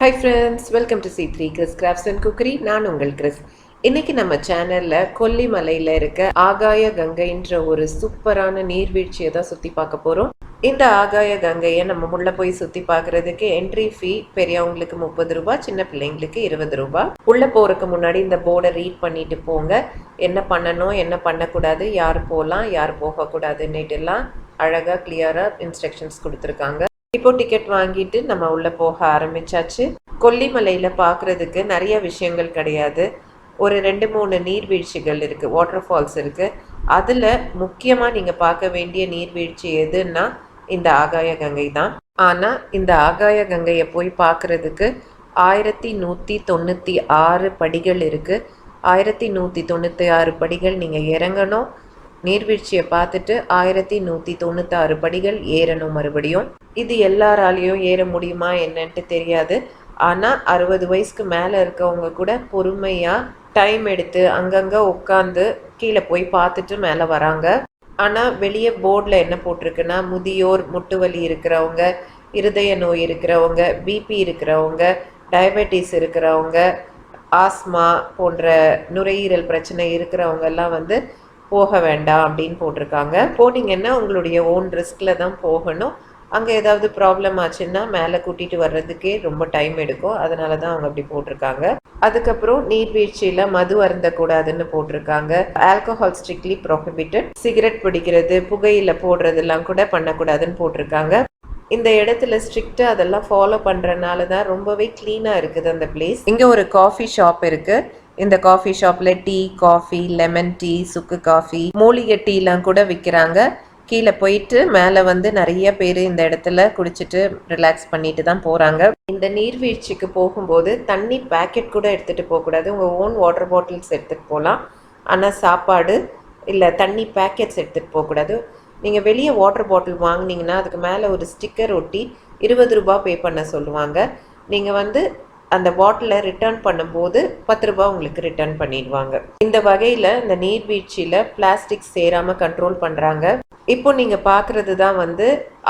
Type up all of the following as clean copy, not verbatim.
Hi friends, welcome to C3 Chris Crafts and Cookery. நான் உங்கள் Chris. இன்னைக்கு நம்ம சேனல்ல கொல்லிமலையில இருக்க ஆகாய கங்கைன்ற ஒரு சூப்பரான நீர்வீழ்ச்சியை தான் சுத்தி பார்க்க போறோம். இந்த ஆகாய கங்கையை நம்ம உள்ள போய் சுத்தி பார்க்கறதுக்கு என்ட்ரி ஃபீ பெரியவங்களுக்கு 30 ரூபாய், சின்ன பிள்ளைங்களுக்கு 20 ரூபாய். உள்ள போறதுக்கு முன்னாடி இந்த போர்டை ரீட் பண்ணிட்டு போங்க. என்ன பண்ணணும், என்ன பண்ணக்கூடாது, யார் போகலாம், யார் போகக்கூடாதுன்னுட்டு எல்லாம் அழகா கிளியரா இன்ஸ்ட்ரக்ஷன்ஸ் கொடுத்துருக்காங்க. இப்போ டிக்கெட் வாங்கிட்டு நம்ம உள்ள போக ஆரம்பிச்சாச்சு. கொல்லிமலையில பார்க்கறதுக்கு நிறைய விஷயங்கள் கிடையாது. ஒரு 2-3 நீர்வீழ்ச்சிகள் இருக்கு, வாட்டர் ஃபால்ஸ் இருக்கு. அதுல முக்கியமா நீங்க பார்க்க வேண்டிய நீர்வீழ்ச்சி எதுன்னா இந்த ஆகாய கங்கை தான். ஆனா இந்த ஆகாய கங்கையை போய் பார்க்கறதுக்கு 1196 படிகள் இருக்கு. 1196 படிகள் நீங்க இறங்கணும். நீர்வீழ்ச்சியை பார்த்துட்டு 1196 படிகள் ஏறணும் மறுபடியும். இது எல்லாராலையும் ஏற முடியுமா என்னன்ட்டு தெரியாது. ஆனால் 60 வயசுக்கு மேலே இருக்கவங்க கூட பொறுமையாக டைம் எடுத்து அங்கங்கே உட்காந்து கீழே போய் பார்த்துட்டு மேலே வராங்க. ஆனால் வெளியே போர்டில் என்ன போட்டிருக்குன்னா, முதியோர், முட்டு வலி இருக்கிறவங்க, இருதய நோய் இருக்கிறவங்க, பிபி இருக்கிறவங்க, டயபெட்டிஸ் இருக்கிறவங்க, ஆஸ்மா போன்ற நுரையீரல் பிரச்சனை இருக்கிறவங்கெல்லாம் போக வேண்டாம் அப்படின்னு போட்டிருக்காங்க. போனீங்கன்னா உங்களுடைய ஓன் ரிஸ்கில் தான் போகணும். அங்கே ஏதாவது ப்ராப்ளம் ஆச்சுன்னா மேலே கூட்டிகிட்டு வர்றதுக்கே ரொம்ப டைம் எடுக்கும். அதனால தான் அவங்க அப்படி போட்டிருக்காங்க. அதுக்கப்புறம் நீர்வீழ்ச்சியில் மது அருந்தக்கூடாதுன்னு போட்டிருக்காங்க. Alcohol strictly prohibited. சிகரெட் பிடிக்கிறது, புகையில போடுறதெல்லாம் கூட பண்ணக்கூடாதுன்னு போட்டிருக்காங்க. இந்த இடத்துல ஸ்ட்ரிக்டாக அதெல்லாம் ஃபாலோ பண்ணுறதுனால தான் ரொம்பவே க்ளீனாக இருக்குது அந்த பிளேஸ். இங்கே ஒரு காஃபி ஷாப் இருக்குது. இந்த காஃபி ஷாப்பில் டீ, காஃபி, லெமன் டீ, சுக்கு காஃபி, மூலிகை டீலாம் கூட விற்கிறாங்க. கீழே போயிட்டு மேலே நிறைய பேர் இந்த இடத்துல குடிச்சிட்டு ரிலாக்ஸ் பண்ணிட்டு தான் போகிறாங்க. இந்த நீர்வீழ்ச்சிக்கு போகும்போது தண்ணி பேக்கெட் கூட எடுத்துகிட்டு போகக்கூடாது. உங்கள் ஓன் வாட்டர் பாட்டில்ஸ் எடுத்துகிட்டு போகலாம். ஆனால் சாப்பாடு இல்லை தண்ணி பேக்கெட்ஸ் எடுத்துகிட்டு போகக்கூடாது. நீங்கள் வெளியே வாட்டர் பாட்டில் வாங்கினீங்கன்னா அதுக்கு மேலே ஒரு ஸ்டிக்கர் ஒட்டி 20 ரூபாய் பே பண்ண சொல்லுவாங்க. நீங்கள் அந்த பாட்டிலை ரிட்டர்ன் பண்ணும்போது 10 ரூபாய் உங்களுக்கு ரிட்டர்ன் பண்ணிடுவாங்க. இந்த வகையில் இந்த நீர்வீழ்ச்சியில் பிளாஸ்டிக் சேராமல் கண்ட்ரோல் பண்ணுறாங்க. இப்போ நீங்கள் பார்க்குறது தான்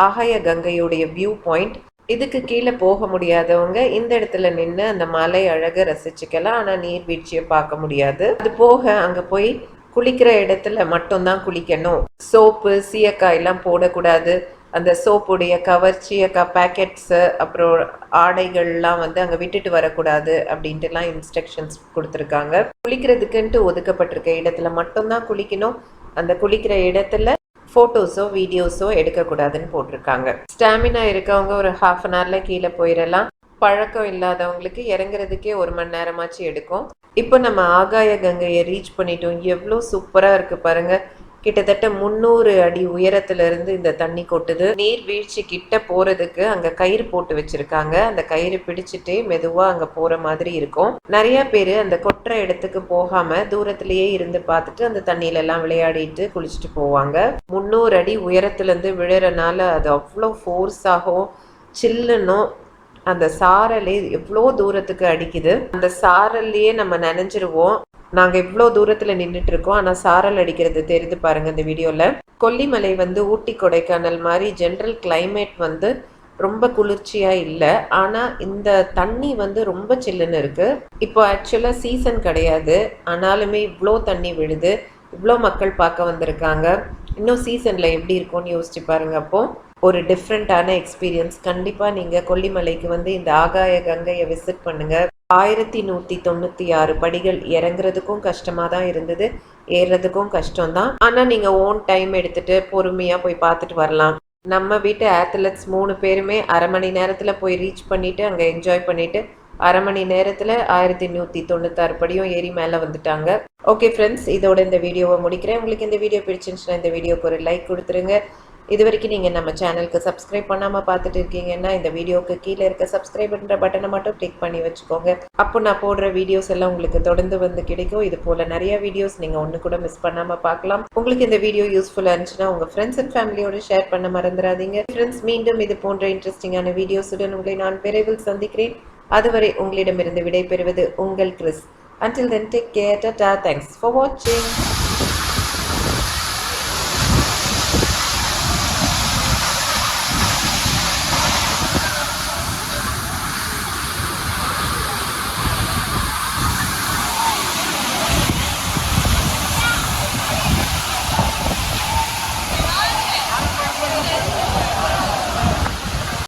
ஆகாய கங்கையுடைய வியூ பாயிண்ட். இதுக்கு கீழே போக முடியாதவங்க இந்த இடத்துல நின்று அந்த மலை அழகை ரசிச்சுக்கலாம். ஆனால் நீர்வீழ்ச்சியை பார்க்க முடியாது. அது போக அங்கே போய் குளிக்கிற இடத்துல மட்டும்தான் குளிக்கணும். சோப்பு, சீயக்காய் எல்லாம் போடக்கூடாது. அந்த சோப்புடைய கவர், சீயக்காய் பேக்கெட்ஸு, அப்புறம் ஆடைகள்லாம் அங்கே விட்டுட்டு வரக்கூடாது அப்படின்ட்டுலாம் இன்ஸ்ட்ரக்ஷன்ஸ் கொடுத்துருக்காங்க. குளிக்கிறதுக்குன்ட்டு ஒதுக்கப்பட்டிருக்க இடத்துல மட்டும்தான் குளிக்கணும். அந்த குளிக்கிற இடத்துல ஃபோட்டோஸோ வீடியோஸோ எடுக்கக்கூடாதுன்னு போட்டிருக்காங்க. ஸ்டாமினா இருக்கவங்க ஒரு 1/2 அன் ஹவரில் கீழே போயிடலாம். பழக்கம் இல்லாதவங்களுக்கு இறங்குறதுக்கே 1 மணி நேரமாச்சு எடுக்கும். இப்போ நம்ம ஆகாய கங்கையை ரீச் பண்ணிட்டோம். எவ்வளோ சூப்பராக இருக்குது பாருங்கள். கிட்டத்தட்ட 300 அடி உயரத்திலிருந்து இந்த தண்ணி கொட்டுது. நீர்வீழ்ச்சி கிட்ட போறதுக்கு அங்க கயிறு போட்டு வச்சிருக்காங்க. அந்த கயிறு பிடிச்சிட்டே மெதுவா அங்க போற மாதிரி இருக்கும். நிறைய பேரு அந்த கொட்டுற இடத்துக்கு போகாம தூரத்திலேயே இருந்து பார்த்துட்டு அந்த தண்ணியில எல்லாம் விளையாடிட்டு குளிச்சுட்டு போவாங்க. 300 அடி உயரத்துல இருந்து விழுறனால அது அவ்வளோ ஃபோர்ஸ் ஆகும். சில்லுன்னும் அந்த சாரலே எவ்வளோ தூரத்துக்கு அடிக்குது. அந்த சாரல்லையே நம்ம நினைஞ்சிருவோம். நாங்கள் இவ்வளோ தூரத்தில் நின்றுட்டு இருக்கோம். ஆனால் சாரல் அடிக்கிறது தெரியுது பாருங்க இந்த வீடியோவில். கொல்லிமலை ஊட்டி, கொடைக்கானல் மாதிரி ஜென்ரல் கிளைமேட் ரொம்ப குளிர்ச்சியாக இல்லை. ஆனால் இந்த தண்ணி ரொம்ப சில்லுன்னு இருக்குது. இப்போ ஆக்சுவலாக சீசன் கிடையாது. ஆனாலுமே இவ்வளோ தண்ணி விழுது. இவ்வளோ மக்கள் பார்க்க வந்திருக்காங்க. இன்னும் சீசனில் எப்படி இருக்கும்னு யோசிச்சு பாருங்க. அப்போது ஒரு டிஃப்ரெண்ட்டான எக்ஸ்பீரியன்ஸ். கண்டிப்பாக நீங்கள் கொல்லிமலைக்கு இந்த ஆகாய கங்கையை விசிட் பண்ணுங்கள். 1196 படிகள். இறங்குறதுக்கும் கஷ்டமாக தான் இருந்தது, ஏறுறதுக்கும் கஷ்டம்தான். ஆனால் நீங்கள் ஓன் டைம் எடுத்துகிட்டு பொறுமையாக போய் பார்த்துட்டு வரலாம். நம்ம வீட்டு ஆத்லெட்ஸ் 3 பேருமே 1/2 மணி நேரத்தில் போய் ரீச் பண்ணிவிட்டு அங்கே என்ஜாய் பண்ணிவிட்டு 1/2 மணி நேரத்தில் 1196 படியும் ஏறி மேலே வந்துட்டாங்க. ஓகே ஃப்ரெண்ட்ஸ், இதோட இந்த வீடியோவை முடிக்கிறேன். உங்களுக்கு இந்த வீடியோ பிடிச்சிருந்துச்சுன்னா இந்த வீடியோக்கு ஒரு லைக் கொடுத்துருங்க. இது வரைக்கும் நீங்கள் நம்ம சேனலுக்கு சப்ஸ்கிரைப் பண்ணாமல் பார்த்துட்டு இருக்கீங்கன்னா இந்த வீடியோக்கு கீழே இருக்க சப்ஸ்கிரைப்ன்ற பட்டனை மட்டும் கிளிக் பண்ணி வச்சுக்கோங்க. அப்போ நான் போடுற வீடியோஸ் எல்லாம் உங்களுக்கு தொடர்ந்து கிடைக்கும். இது போல் நிறைய வீடியோஸ் நீங்கள் ஒன்று கூட மிஸ் பண்ணாமல் பார்க்கலாம். உங்களுக்கு இந்த வீடியோ யூஸ்ஃபுல்லாக இருந்துச்சுன்னா உங்கள் ஃப்ரெண்ட்ஸ் அண்ட் ஃபேமிலியோடு ஷேர் பண்ண மறந்துடாதீங்க. ஃப்ரெண்ட்ஸ், மீண்டும் இது போன்ற இன்ட்ரெஸ்டிங்கான வீடியோஸுடன் உங்களை நான் விரைவில் சந்திக்கிறேன். அதுவரை உங்களிடமிருந்து விடைபெறுவது உங்கள் Chris. Until then, take care. Tata. Thanks for watching.